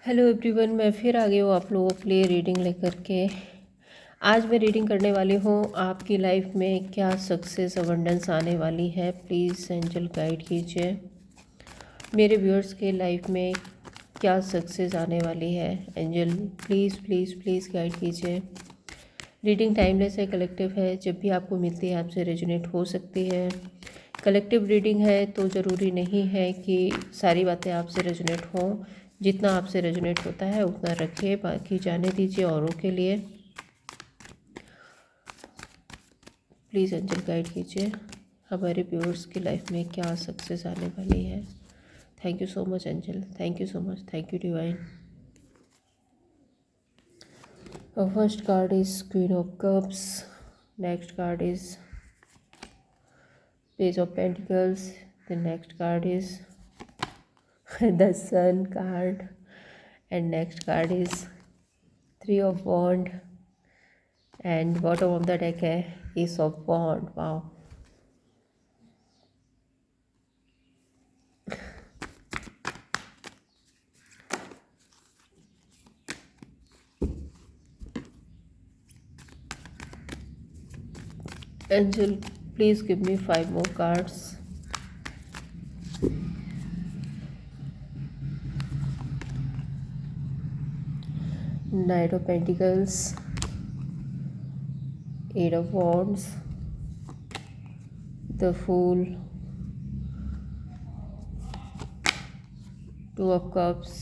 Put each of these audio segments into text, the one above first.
Hello everyone, मैं फिर आ गई हूँ आप लोगों के लिए रीडिंग लेकर के। आज मैं रीडिंग करने वाली हूँ आपकी लाइफ में क्या सक्सेस अबंडेंस आने वाली है। प्लीज़ एंजल गाइड कीजिए मेरे व्यूअर्स के लाइफ में क्या सक्सेस आने वाली है। Angel please please please guide कीजिए। रीडिंग टाइमलेस है, कलेक्टिव है, जब भी आपको मिलती है आपसे रेजोनेट हो सकती है। कलेक्टिव रीडिंग है तो ज़रूरी नहीं है कि सारी बातें आपसे रेजोनेट हों। जितना आपसे रेजोनेट होता है उतना रखिए, बाकी जाने दीजिए औरों के लिए। प्लीज़ एंजल गाइड कीजिए हमारे व्यूअर्स की लाइफ में क्या सक्सेस आने वाली है। Thank you so much angel, thank you so much, thank you divine. First card is queen of cups, next card is page of pentacles, the next card is the sun card, and next card is three of wand, and bottom of the deck है ace of wand. Wow. Angel, please give me 5 more cards. Knight of Pentacles, Eight of Wands, the Fool, Two of Cups,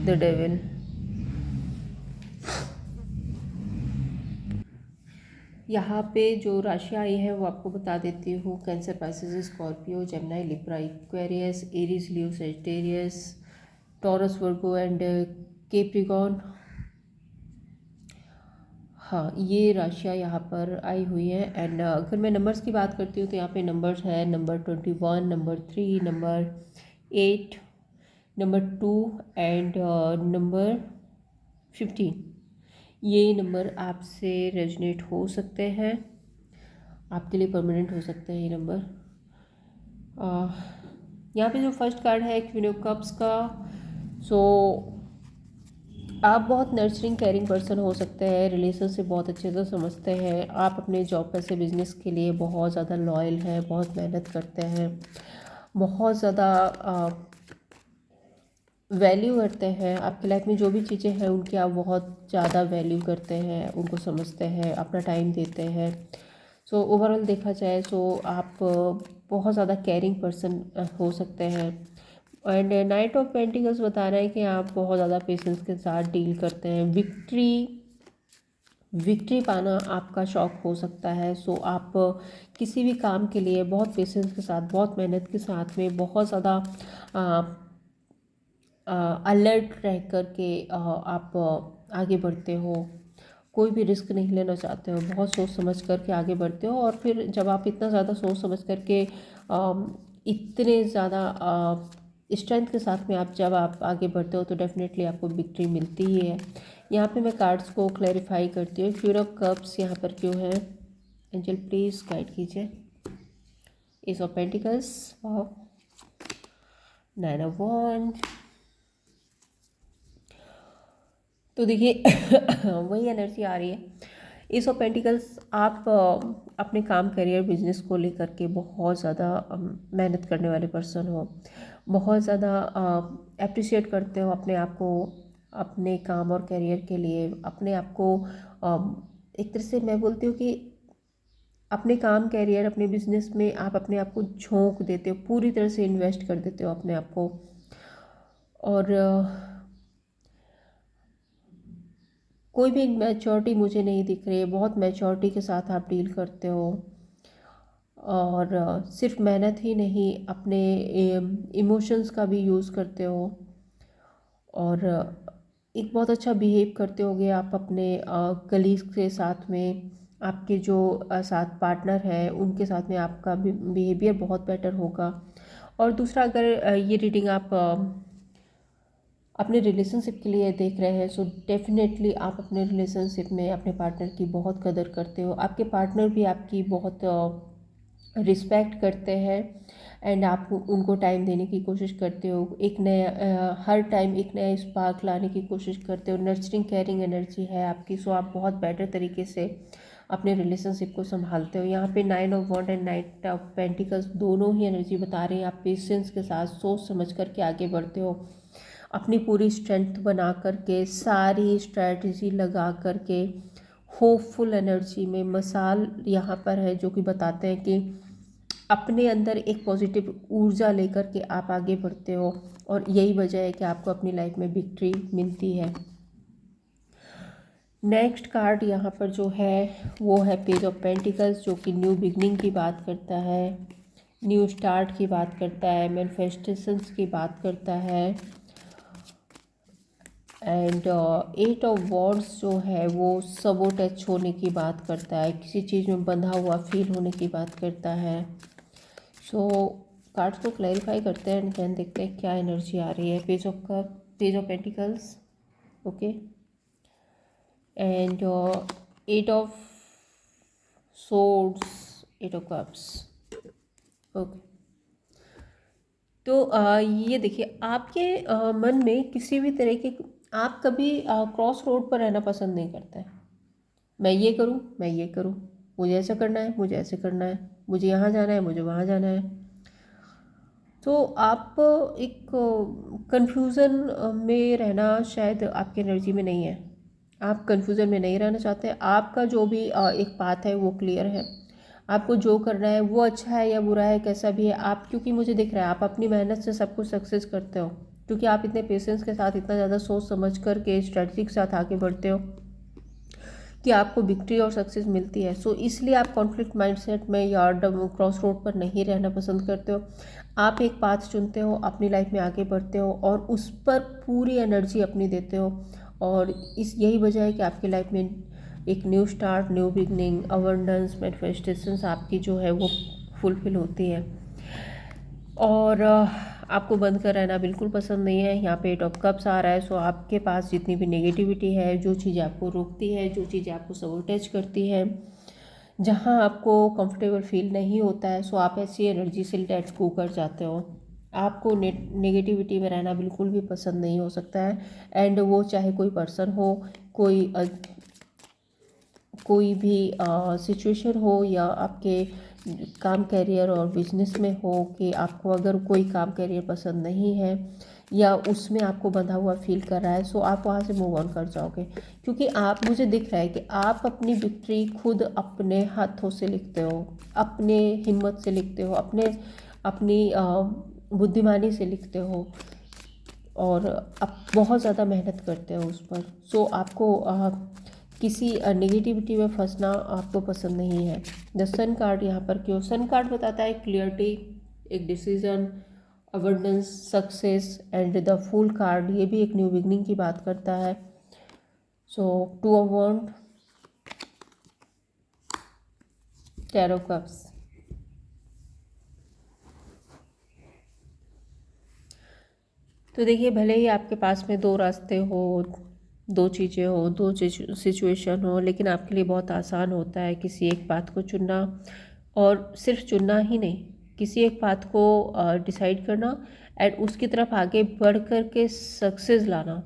the Devil. यहाँ पे जो राशि आई है वो आपको बता देती हूँ। Cancer, Pisces, Scorpio, Gemini, Libra, Aquarius, Aries, Leo, Sagittarius, taurus, Virgo and Capricorn. हाँ, ये राशियाँ यहाँ पर आई हुई है। एंड अगर मैं नंबर्स की बात करती हूँ तो यहाँ पे नंबर्स है number 21, number 3, number 8, number 2 and number 15। ये नंबर आपसे रेजोनेट हो सकते हैं, आपके लिए परमानेंट हो सकते हैं ये नंबर। यहाँ पे जो फर्स्ट कार्ड है क्वीन ऑफ कप्स का, सो आप बहुत नर्चरिंग केयरिंग पर्सन हो सकते हैं, रिलेशनशिप बहुत अच्छे से समझते हैं। आप अपने जॉब पैसे बिजनेस के लिए बहुत ज़्यादा लॉयल हैं, बहुत मेहनत करते हैं, बहुत ज़्यादा वैल्यू करते हैं। आपकी लाइफ में जो भी चीज़ें हैं उनकी आप बहुत ज़्यादा वैल्यू करते हैं, उनको समझते हैं, अपना टाइम देते हैं। सो ओवरऑल देखा जाए सो आप बहुत ज़्यादा केयरिंग पर्सन हो सकते हैं। एंड नाइट ऑफ पेंटिकल्स बता रहा है कि आप बहुत ज़्यादा पेशेंस के साथ डील करते हैं। विक्ट्री पाना आपका शौक हो सकता है। सो आप किसी भी काम के लिए बहुत पेशेंस के साथ, बहुत मेहनत के साथ में, बहुत ज़्यादा अलर्ट रह कर के आप आगे बढ़ते हो। कोई भी रिस्क नहीं लेना चाहते हो, बहुत सोच समझ कर के आगे बढ़ते हो। और फिर जब आप इतना ज़्यादा सोच समझ कर के इतने ज़्यादा स्ट्रेंथ के साथ में जब आप आगे बढ़ते हो तो डेफिनेटली आपको विक्ट्री मिलती ही है। यहाँ पे मैं कार्ड्स को क्लैरिफाई करती हूँ। क्वीन ऑफ कप्स यहाँ पर क्यों है, एंजल प्लीज़ गाइड कीजिए। Ace of pentacles, nine of wand. तो देखिए वही एनर्जी आ रही है। एस ऑफ पेंटिकल्स, आप अपने काम, करियर, बिजनेस को लेकर के बहुत ज़्यादा मेहनत करने वाले पर्सन हो, बहुत ज़्यादा अप्रिशिएट करते हो अपने आप को, अपने काम और करियर के लिए। अपने आप को एक तरह से मैं बोलती हूँ कि अपने काम, करियर, अपने बिजनेस में आप अपने आप को झोंक देते हो, पूरी तरह से इन्वेस्ट कर देते हो अपने आप को। और कोई भी मैच्योरिटी मुझे नहीं दिख रही है, बहुत मैच्योरिटी के साथ आप डील करते हो। और सिर्फ मेहनत ही नहीं, अपने इमोशंस का भी यूज़ करते हो। और एक बहुत अच्छा बिहेव करते होगे आप अपने कलीग्स के साथ में। आपके जो साथ पार्टनर है उनके साथ में आपका बिहेवियर बहुत बेटर होगा। और दूसरा, अगर ये रीडिंग आप अपने रिलेशनशिप के लिए देख रहे हैं सो डेफिनेटली आप अपने रिलेशनशिप में अपने पार्टनर की बहुत कदर करते हो। आपके पार्टनर भी आपकी बहुत रिस्पेक्ट करते हैं। एंड आप उनको टाइम देने की कोशिश करते हो, एक नया हर टाइम एक नया स्पार्क लाने की कोशिश करते हो, नर्चरिंग केयरिंग एनर्जी है आपकी। सो आप बहुत बेटर तरीके से अपने रिलेशनशिप को संभालते हो। यहाँ पे 9 of wand and 9 of pentacles दोनों ही एनर्जी बता रहे हैं आप पेशेंस के साथ सोच समझ करके आगे बढ़ते हो, अपनी पूरी स्ट्रेंथ बना करके, सारी स्ट्रैटेजी लगा करके, होपफुल एनर्जी में मसाल यहाँ पर है जो कि बताते हैं कि अपने अंदर एक पॉजिटिव ऊर्जा लेकर के आप आगे बढ़ते हो, और यही वजह है कि आपको अपनी लाइफ में विक्ट्री मिलती है। नेक्स्ट कार्ड यहाँ पर जो है वो है पेज ऑफ पेंटिकल्स, जो कि न्यू बिगनिंग की बात करता है, न्यू स्टार्ट की बात करता है, मैनिफेस्टेशंस की बात करता है। एंड 8 ऑफ वॉन्ड्स जो है वो सबोटच होने की बात करता है, किसी चीज़ में बंधा हुआ फील होने की बात करता है। सो कार्ड्स को क्लैरिफाई करते हैं एंड देन देखते हैं क्या एनर्जी आ रही है। Page of cup, page of pentacles, okay, and 8 of swords, 8 of cups, okay. तो ये देखिए आपके मन में किसी भी तरह के, आप कभी क्रॉस रोड पर रहना पसंद नहीं करते हैं। मैं ये करूँ, मैं ये करूँ, मुझे ऐसा करना है, मुझे ऐसे करना है, मुझे यहाँ जाना है, मुझे वहाँ जाना है। तो आप एक कंफ्यूजन में रहना शायद आपकी एनर्जी में नहीं है, आप कंफ्यूजन में नहीं रहना चाहते। आपका जो भी एक पाथ है वो क्लियर है, आपको जो करना है वो अच्छा है या बुरा है कैसा भी है आप, क्योंकि मुझे दिख रहा है आप अपनी मेहनत से सब कुछ सक्सेस करते हो, क्योंकि आप इतने पेशेंस के साथ इतना ज़्यादा सोच समझ कर के स्ट्रेटजी के साथ आगे बढ़ते हो कि आपको विक्ट्री और सक्सेस मिलती है। सो इसलिए आप कॉन्फ्लिक्ट माइंडसेट में या क्रॉस रोड पर नहीं रहना पसंद करते हो। आप एक पाथ चुनते हो, अपनी लाइफ में आगे बढ़ते हो और उस पर पूरी एनर्जी अपनी देते हो, और इस यही वजह है कि आपकी लाइफ में एक new start, new beginning, abundance, manifestations आपकी जो है वो फुलफिल होती है। और आपको बंद कर रहना बिल्कुल पसंद नहीं है। यहाँ पे 8 ऑफ कप्स आ रहा है, सो आपके पास जितनी भी नेगेटिविटी है, जो चीज़ें आपको रोकती है, जो चीज़ें आपको सबोटेज करती है, जहाँ आपको कंफर्टेबल फील नहीं होता है, सो आप ऐसी एनर्जी से लेट्स गो कर जाते हो। आपको नेगेटिविटी में रहना बिल्कुल भी पसंद नहीं हो सकता है, एंड वो चाहे कोई पर्सन हो, कोई भी सिचुएशन हो, या आपके काम कैरियर और बिजनेस में हो कि आपको अगर कोई काम कैरियर पसंद नहीं है या उसमें आपको बंधा हुआ फील कर रहा है, सो आप वहाँ से मूव ऑन कर जाओगे, क्योंकि आप, मुझे दिख रहा है कि आप अपनी विक्ट्री खुद अपने हाथों से लिखते हो, अपने हिम्मत से लिखते हो, अपनी बुद्धिमानी से लिखते हो, और आप बहुत ज़्यादा मेहनत करते हो उस पर। सो आपको किसी नेगेटिविटी में फंसना आपको पसंद नहीं है। द सन कार्ड यहाँ पर क्यों? सन कार्ड बताता है क्लियरिटी, एक decision, abundance, success, and the fool card ये भी एक न्यू बिगनिंग की बात करता है। So 2 of wand, 10 of cups. तो देखिए, भले ही आपके पास में दो रास्ते हो, दो चीज़ें हो, दो सिचुएशन हो, लेकिन आपके लिए बहुत आसान होता है किसी एक पाथ को चुनना, और सिर्फ चुनना ही नहीं, किसी एक पाथ को डिसाइड करना एंड उसकी तरफ आगे बढ़ कर के सक्सेस लाना।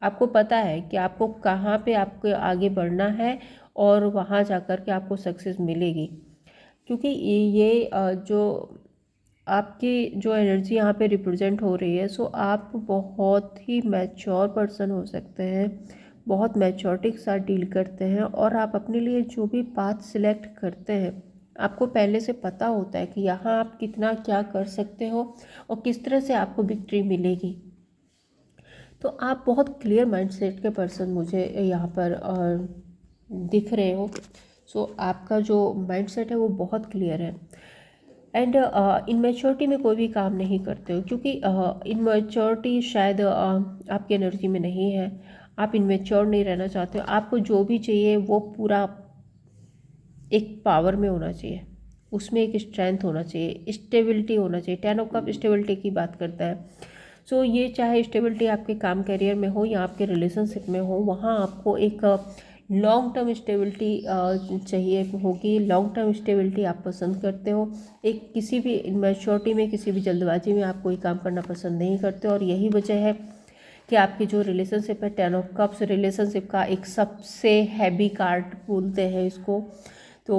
आपको पता है कि आपको कहाँ पे आपको आगे बढ़ना है और वहाँ जा कर के आपको सक्सेस मिलेगी, क्योंकि ये जो आपकी जो एनर्जी यहाँ पे रिप्रेजेंट हो रही है, सो आप बहुत ही मैच्योर पर्सन हो सकते हैं, बहुत मैच्योरिटी के साथ डील करते हैं, और आप अपने लिए जो भी पाथ सिलेक्ट करते हैं आपको पहले से पता होता है कि यहाँ आप कितना क्या कर सकते हो और किस तरह से आपको विक्ट्री मिलेगी। तो आप बहुत क्लियर माइंडसेट के पर्सन मुझे यहाँ पर दिख रहे हो। सो आपका जो माइंडसेट है वो बहुत क्लियर है, एंड इनमेच्योरिटी में कोई भी काम नहीं करते हो, क्योंकि इनमेच्योरिटी शायद आपकी एनर्जी में नहीं है। आप इनमेच्योर नहीं रहना चाहते हो, आपको जो भी चाहिए वो पूरा एक पावर में होना चाहिए, उसमें एक स्ट्रेंथ होना चाहिए, स्टेबिलिटी होना चाहिए। 10 ऑफ कप स्टेबिलिटी की बात करता है। सो ये चाहे स्टेबिलिटी आपके काम करियर में हो या आपके रिलेशनशिप में हो, वहाँ आपको एक लॉन्ग टर्म स्टेबिलिटी चाहिए होगी। लॉन्ग टर्म स्टेबिलिटी आप पसंद करते हो। एक किसी भी मैच्योरिटी में, किसी भी जल्दबाजी में आप कोई काम करना पसंद नहीं करते, और यही वजह है कि आपकी जो रिलेशनशिप है, 10 ऑफ कप्स रिलेशनशिप का एक सबसे हैवी कार्ड बोलते हैं इसको। तो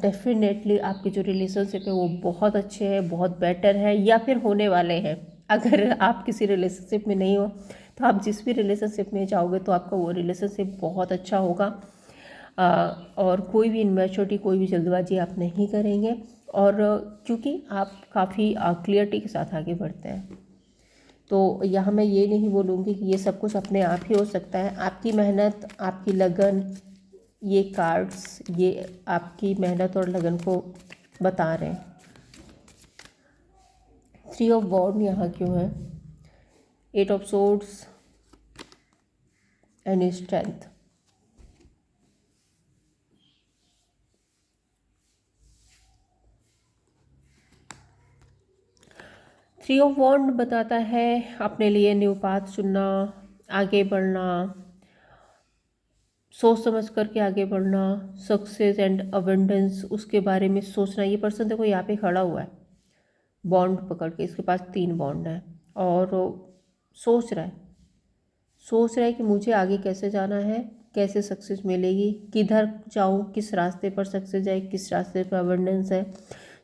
डेफिनेटली आपके जो रिलेशनशिप है वो बहुत अच्छे हैं, बहुत बेटर है, या फिर होने वाले हैं। अगर आप किसी रिलेशनशिप में नहीं हो तो आप जिस भी रिलेशनशिप में जाओगे तो आपका वो रिलेशनशिप बहुत अच्छा होगा। और कोई भी इनमैच्योरिटी, कोई भी जल्दबाजी आप नहीं करेंगे, और क्योंकि आप काफ़ी क्लियरिटी के साथ आगे बढ़ते हैं। तो यहाँ मैं ये नहीं बोलूँगी कि ये सब कुछ अपने आप ही हो सकता है। आपकी मेहनत, आपकी लगन, ये कार्ड्स ये आपकी मेहनत और लगन को बता रहे हैं। 3 ऑफ वॉन्ड यहाँ क्यों है? 8 of swords and strength. Three of wand बताता है अपने लिए न्यू पाथ चुनना, आगे बढ़ना, सोच समझ करके आगे बढ़ना, सक्सेस एंड अबंडेंस उसके बारे में सोचना। ये पर्सन देखो यहाँ पे खड़ा हुआ है बॉन्ड पकड़ के, इसके पास 3 बॉन्ड है, और सोच रहा है सोच रहा है कि मुझे आगे कैसे जाना है, कैसे सक्सेस मिलेगी, किधर जाऊँ, किस रास्ते पर सक्सेस जाए, किस रास्ते पर अबंडेंस है।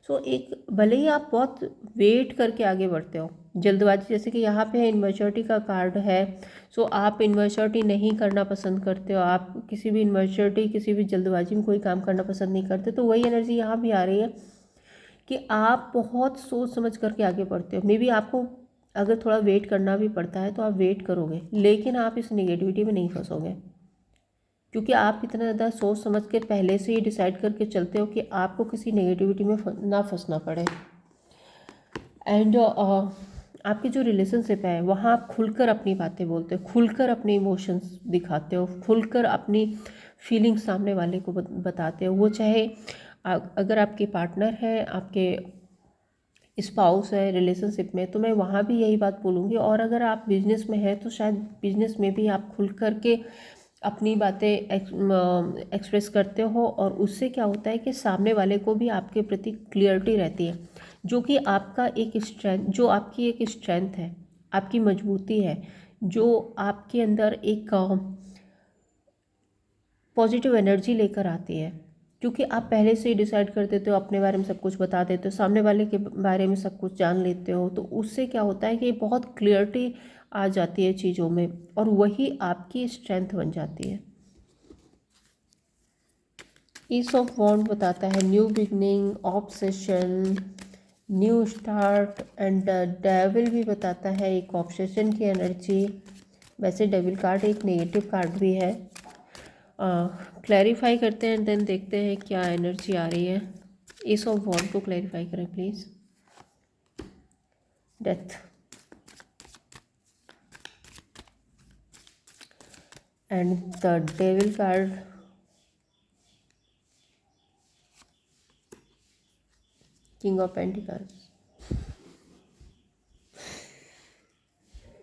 सो एक भले ही आप बहुत वेट करके आगे बढ़ते हो, जल्दबाजी, जैसे कि यहाँ पे इनमेच्योरिटी का कार्ड है। सो आप इनमेच्योरिटी नहीं करना पसंद करते हो, आप किसी भी इनमेच्योरिटी, किसी भी जल्दबाजी में कोई काम करना पसंद नहीं करते। तो वही एनर्जी यहाँ भी आ रही है कि आप बहुत सोच समझ करके आगे बढ़ते हो। मे बी आपको अगर थोड़ा वेट करना भी पड़ता है तो आप वेट करोगे, लेकिन आप इस नेगेटिविटी में नहीं फंसोगे, क्योंकि आप इतना ज़्यादा सोच समझ के पहले से ही डिसाइड करके चलते हो कि आपको किसी नेगेटिविटी में ना फंसना पड़े। एंड आपकी जो रिलेशनशिप है वहाँ आप खुलकर अपनी बातें बोलते हो, खुलकर अपने इमोशंस दिखाते हो, खुलकर अपनी फीलिंग्स सामने वाले को बताते हो। वो चाहे अगर आपके पार्टनर है, आपके स्पाउस है रिलेशनशिप में, तो मैं वहाँ भी यही बात बोलूँगी। और अगर आप बिजनेस में हैं तो शायद बिजनेस में भी आप खुल करके अपनी बातें एक्सप्रेस करते हो, और उससे क्या होता है कि सामने वाले को भी आपके प्रति क्लियरिटी रहती है, जो कि आपका एक स्ट्रेंथ, जो आपकी एक स्ट्रेंथ है, आपकी मजबूती है, जो आपके अंदर एक पॉजिटिव एनर्जी लेकर आती है। क्योंकि आप पहले से ही डिसाइड कर देते हो, अपने बारे में सब कुछ बता देते हो, सामने वाले के बारे में सब कुछ जान लेते हो, तो उससे क्या होता है कि बहुत क्लियरिटी आ जाती है चीज़ों में, और वही आपकी स्ट्रेंथ बन जाती है। ईस ऑफ वॉन्ड बताता है new beginning, obsession, new start, and devil भी बताता है एक ऑब्सेशन की एनर्जी। वैसे डेविल कार्ड एक नेगेटिव कार्ड भी है। क्लैरिफाई करते हैं, देन देखते हैं क्या एनर्जी आ रही है। एस ऑफ वॉन्ड को क्लैरिफाई करें please. Death and the devil card, king of pentacles.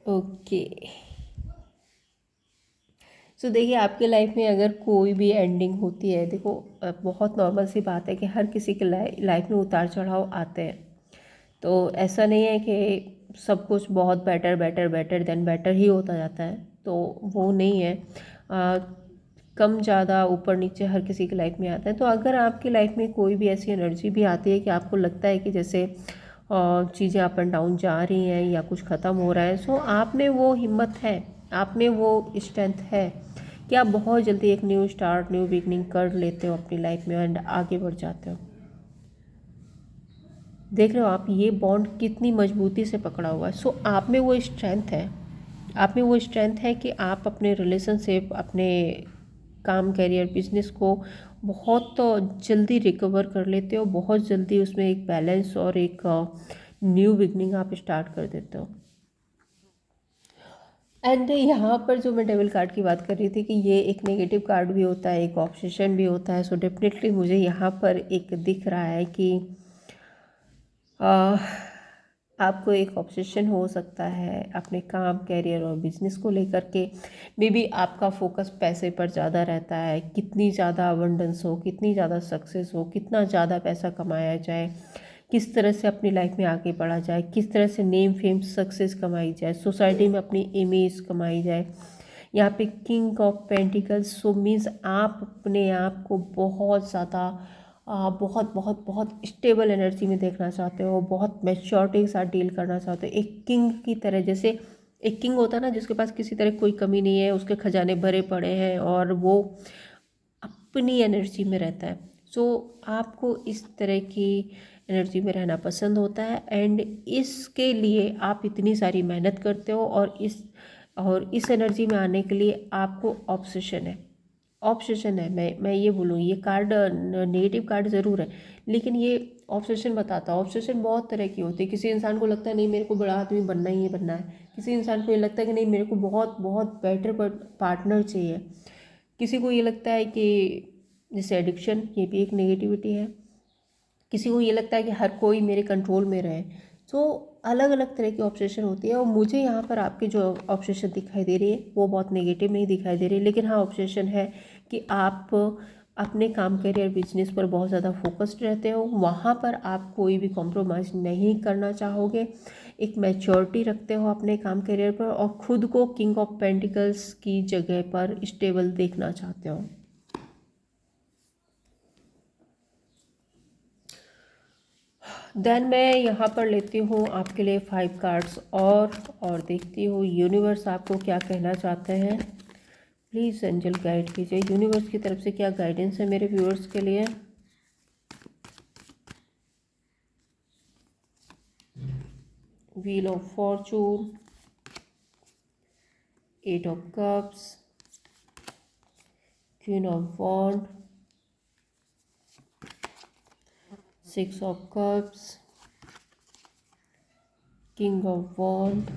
Okay, so देखिए आपके लाइफ में अगर कोई भी एंडिंग होती है, देखो बहुत नॉर्मल सी बात है कि हर किसी के लाइफ में उतार चढ़ाव आते हैं। तो ऐसा नहीं है कि सब कुछ बहुत better better better than better ही होता जाता है, तो वो नहीं है। कम ज़्यादा ऊपर नीचे हर किसी की लाइफ में आता है। तो अगर आपकी लाइफ में कोई भी ऐसी एनर्जी भी आती है कि आपको लगता है कि जैसे चीज़ें अप एंड डाउन जा रही हैं या कुछ ख़त्म हो रहा है, सो आप में वो हिम्मत है, आप में वो स्ट्रेंथ है कि आप बहुत जल्दी एक न्यू स्टार्ट, न्यू बिगनिंग कर लेते हो अपनी लाइफ में एंड आगे बढ़ जाते हो। देख रहे हो आप ये बॉन्ड कितनी मजबूती से पकड़ा हुआ है। सो आप में वो स्ट्रेंथ है, आप में वो स्ट्रेंथ है कि आप अपने रिलेशनशिप, अपने काम, करियर, बिजनेस को बहुत जल्दी रिकवर कर लेते हो, बहुत जल्दी उसमें एक बैलेंस और एक न्यू बिगनिंग आप स्टार्ट कर देते हो। एंड यहाँ पर जो मैं डेविल कार्ड की बात कर रही थी कि ये एक नेगेटिव कार्ड भी होता है, एक ऑब्सेशन भी होता है। सो डेफिनेटली मुझे यहाँ पर एक दिख रहा है कि आपको एक ऑब्सेशन हो सकता है अपने काम, कैरियर और बिजनेस को लेकर के। मे बी आपका फोकस पैसे पर ज़्यादा रहता है, कितनी ज़्यादा अबंडेंस हो, कितनी ज़्यादा सक्सेस हो, कितना ज़्यादा पैसा कमाया जाए, किस तरह से अपनी लाइफ में आगे बढ़ा जाए, किस तरह से नेम फेम सक्सेस कमाई जाए, सोसाइटी में अपनी इमेज कमाई जाए। यहाँ पे king of pentacles so means आप अपने आप को बहुत ज़्यादा बहुत बहुत बहुत स्टेबल एनर्जी में देखना चाहते हो, बहुत मैच्योरिटी के साथ डील करना चाहते हो, एक किंग की तरह। जैसे एक किंग होता है ना, जिसके पास किसी तरह कोई कमी नहीं है, उसके खजाने भरे पड़े हैं और वो अपनी एनर्जी में रहता है। सो आपको इस तरह की एनर्जी में रहना पसंद होता है, एंड इसके लिए आप इतनी सारी मेहनत करते हो, और इस एनर्जी में आने के लिए आपको ऑब्सेशन है। ऑब्सेशन है, मैं ये बोलूँ, ये कार्ड नेगेटिव कार्ड ज़रूर है, लेकिन ये ऑब्सेशन बताता है। ऑब्सेशन बहुत तरह की होती है। किसी इंसान को लगता है नहीं मेरे को बड़ा आदमी बनना ही बनना है, किसी इंसान को ये लगता है कि नहीं मेरे को बहुत बहुत बेटर पार्टनर चाहिए, किसी को ये लगता है कि जैसे एडिक्शन, ये भी एक नेगेटिविटी है, किसी को ये लगता है कि हर कोई मेरे कंट्रोल में रहे। सो अलग अलग तरह की ऑब्सेशन होती है, और मुझे यहाँ पर आपकी जो ऑब्सेशन दिखाई दे रही है वो बहुत नेगेटिव नहीं दिखाई दे रही है, लेकिन हाँ ऑब्सेशन है कि आप अपने काम, करियर, बिजनेस पर बहुत ज़्यादा फोकस्ड रहते हो। वहाँ पर आप कोई भी कॉम्प्रोमाइज़ नहीं करना चाहोगे, एक मैच्योरिटी रखते हो अपने काम, करियर पर, और खुद को किंग ऑफ पेंटिकल्स की जगह पर स्टेबल देखना चाहते हो। देन मैं यहाँ पर लेती हूँ आपके लिए 5 कार्ड्स और देखती हूँ यूनिवर्स आपको क्या कहना चाहते हैं। प्लीज़ एंजल गाइड कीजिए, यूनिवर्स की तरफ से क्या गाइडेंस है मेरे व्यूअर्स के लिए। Wheel of fortune, 8 of cups, queen of wand, 6 of cups, king of wand,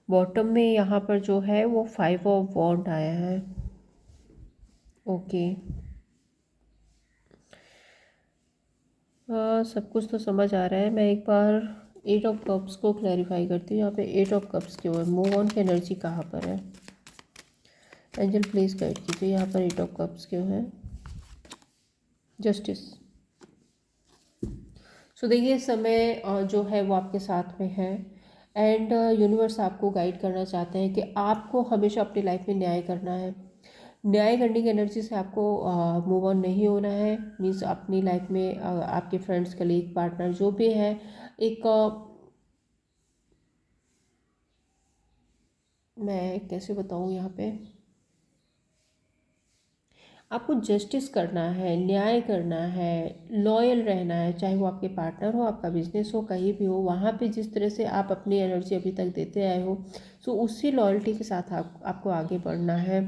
bottom में यहाँ पर जो है वो 5 ऑफ वॉन्ड आया है। ओके, सब कुछ तो समझ आ रहा है। मैं एक बार 8 ऑफ कप्स को क्लैरिफाई करती हूँ। यहाँ पे 8 ऑफ कप्स क्यों है, मूव ऑन की एनर्जी कहाँ पर है, एंजल प्लीज़ गाइड कीजिए, यहाँ पर 8 ऑफ कप्स क्यों है। जस्टिस। सो देखिए समय जो है वो आपके साथ में है, एंड यूनिवर्स आपको गाइड करना चाहते हैं कि आपको हमेशा अपनी लाइफ में न्याय करना है। न्याय करने की एनर्जी से आपको मूव ऑन नहीं होना है। मीन्स अपनी लाइफ में आपके फ्रेंड्स, कलीग, पार्टनर जो भी है, एक मैं कैसे बताऊँ, यहाँ पे आपको जस्टिस करना है, न्याय करना है, लॉयल रहना है, चाहे वो आपके पार्टनर हो, आपका बिजनेस हो, कहीं भी हो। वहाँ पे जिस तरह से आप अपनी एनर्जी अभी तक देते आए हो, सो उसी लॉयल्टी के साथ आपको आगे बढ़ना है,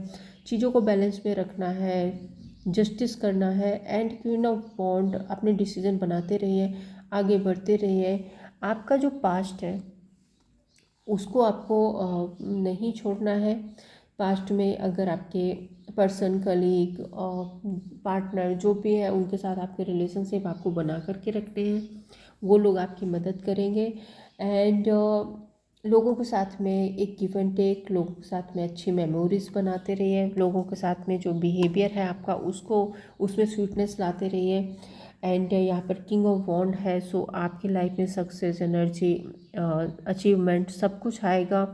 चीज़ों को बैलेंस में रखना है, जस्टिस करना है। एंड क्वीन ऑफ वॉन्ड, अपने डिसीजन बनाते रहिए, आगे बढ़ते रहिए। आपका जो पास्ट है उसको आपको नहीं छोड़ना है। पास्ट में अगर आपके पर्सन, कलीग, पार्टनर जो भी है, उनके साथ आपके रिलेशनशिप आपको बना करके रखने हैं, वो लोग आपकी मदद करेंगे। एंड लोगों के साथ में एक गिव एंड टेक, लोगों के साथ में अच्छी मेमोरीज बनाते रहिए, लोगों के साथ में जो बिहेवियर है आपका उसको, उसमें स्वीटनेस लाते रहिए। एंड यहाँ पर किंग ऑफ वॉन्ड है, सो आपकी लाइफ में सक्सेस, एनर्जी, अचीवमेंट सब कुछ आएगा,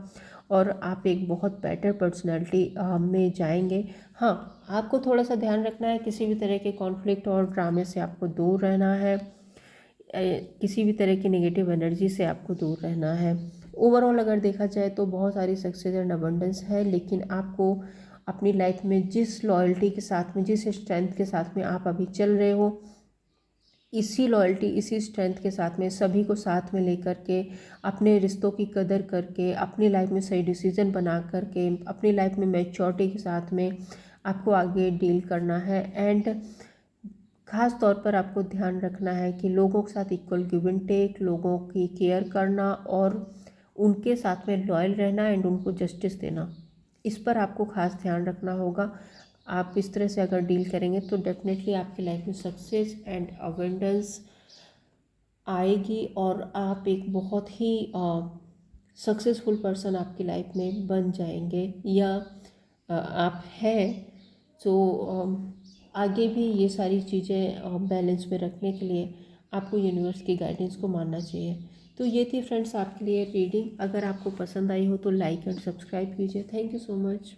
और आप एक बहुत बेटर पर्सनालिटी में जाएंगे। हाँ, आपको थोड़ा सा ध्यान रखना है, किसी भी तरह के कॉन्फ्लिक्ट और ड्रामे से आपको दूर रहना है, किसी भी तरह की नेगेटिव एनर्जी से आपको दूर रहना है। ओवरऑल अगर देखा जाए तो बहुत सारी सक्सेस एंड अबंडेंस है, लेकिन आपको अपनी लाइफ में जिस लॉयल्टी के साथ में, जिस स्ट्रेंथ के साथ में आप अभी चल रहे हो, इसी लॉयल्टी, इसी स्ट्रेंथ के साथ में, सभी को साथ में लेकर के, अपने रिश्तों की कदर करके, अपनी लाइफ में सही डिसीजन बना करके, अपनी लाइफ में मैच्योरिटी के साथ में आपको आगे डील करना है। एंड ख़ास तौर पर आपको ध्यान रखना है कि लोगों के साथ इक्वल गिव एंड टेक, लोगों की केयर करना और उनके साथ में लॉयल रहना, एंड उनको जस्टिस देना, इस पर आपको ख़ास ध्यान रखना होगा। आप इस तरह से अगर डील करेंगे तो डेफिनेटली आपकी लाइफ में सक्सेस एंड अबंडेंस आएगी और आप एक बहुत ही सक्सेसफुल पर्सन आपकी लाइफ में बन जाएंगे, या आप हैं। सो आगे भी ये सारी चीज़ें बैलेंस में रखने के लिए आपको यूनिवर्स की गाइडेंस को मानना चाहिए। तो ये थी फ्रेंड्स आपके लिए रीडिंग। अगर आपको पसंद आई हो तो लाइक एंड सब्सक्राइब कीजिए। Thank you so much.